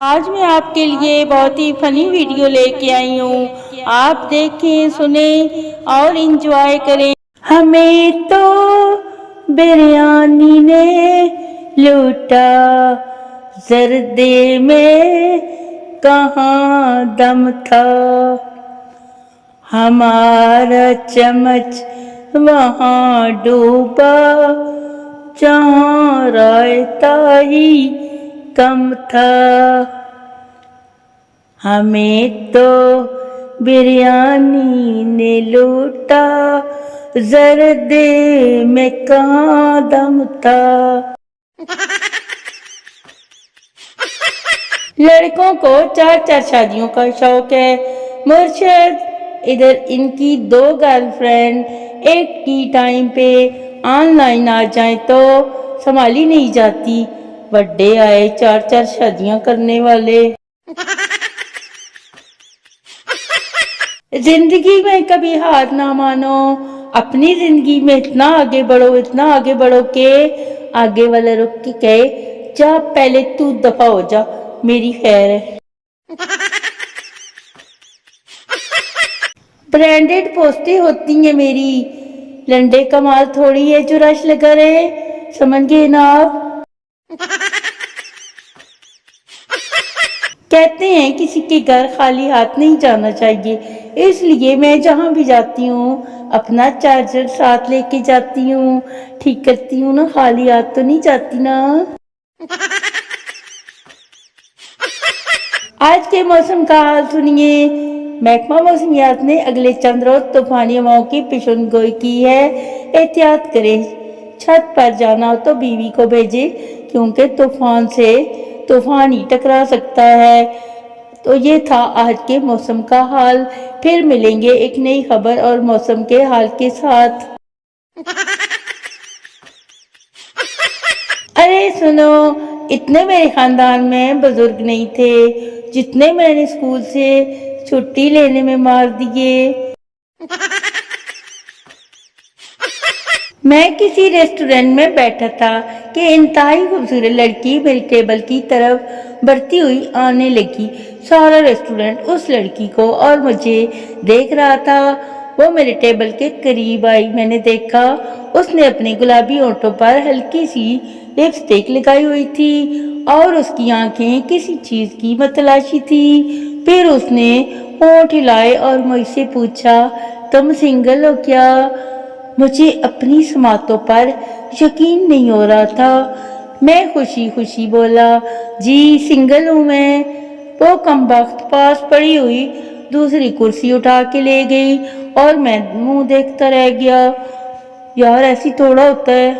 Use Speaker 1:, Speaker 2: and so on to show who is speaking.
Speaker 1: آج میں آپ کے لیے بہت ہی فنی ویڈیو لے کے آئی ہوں. آپ دیکھیں، سنیں اور انجوائے کریں. ہمیں تو بریانی نے لوٹا، زردے میں کہاں دم تھا. ہمارا چمچ وہاں ڈوبا جہاں رائتا ہی کم تھا. ہمیں تو بریانی نے لوٹا، زردے میں کہاں دم تھا. لڑکوں کو 4 شادیوں کا شوق ہے. مرشد ادھر ان کی 2 گرل فرینڈ ایک ہی ٹائم پہ آن لائن آ جائیں تو سنبھالی نہیں جاتی. بڑے آئے 4 شادیاں کرنے والے. زندگی میں کبھی ہار نہ مانو. اپنی زندگی میں اتنا آگے بڑھو کہ آگے والا رک کے کہے جا پہلے تو دفع ہو جا، میری خیر ہے. برانڈیڈ پوسٹیں ہوتی ہیں میری، لنڈے کمال تھوڑی ہے جو رش لگا رہے. سمجھ گئے نا آپ؟ کہتے ہیں کسی کے گھر خالی ہاتھ نہیں جانا چاہیے، اس لیے میں جہاں بھی جاتی ہوں اپنا چارجر ساتھ لے کے جاتی ہوں. ٹھیک کرتی ہوں نا، خالی ہاتھ تو نہیں جاتی نا. آج کے موسم کا حال سنیے. محکمہ موسمیات نے اگلے چند روز طوفانی ہواؤں کی پیشن گوئی کی ہے. احتیاط کریں. چھت پر جانا ہو تو بیوی کو بھیجیں کیونکہ طوفان سے طوفان ہی ٹکرا سکتا ہے. تو یہ تھا آج کے موسم کا حال. پھر ملیں گے ایک نئی خبر اور موسم کے حال کے ساتھ. ارے سنو، اتنے میرے خاندان میں بزرگ نہیں تھے جتنے میں نے اسکول سے چھٹی لینے میں مار دیے. میں کسی ریسٹورینٹ میں بیٹھا تھا کہ انتہائی خوبصورت لڑکی میری ٹیبل کی طرف بڑھتی ہوئی آنے لگی. سارا ریسٹورینٹ اس لڑکی کو اور مجھے دیکھ رہا تھا. وہ میرے ٹیبل کے قریب آئی. میں نے دیکھا اس نے اپنے گلابی ہونٹوں پر ہلکی سی لپسٹک لگائی ہوئی تھی اور اس کی آنکھیں کسی چیز کی متلاشی تھی. پھر اس نے ہونٹ ہلائے اور مجھ سے پوچھا تم سنگل ہو کیا؟ مجھے اپنی سماعتوں پر یقین نہیں ہو رہا تھا. میں خوشی خوشی بولا جی سنگل ہوں میں. وہ کمبخت پاس پڑی ہوئی دوسری کرسی اٹھا کے لے گئی اور میں منہ دیکھتا رہ گیا. یار ایسی تھوڑا ہوتا ہے.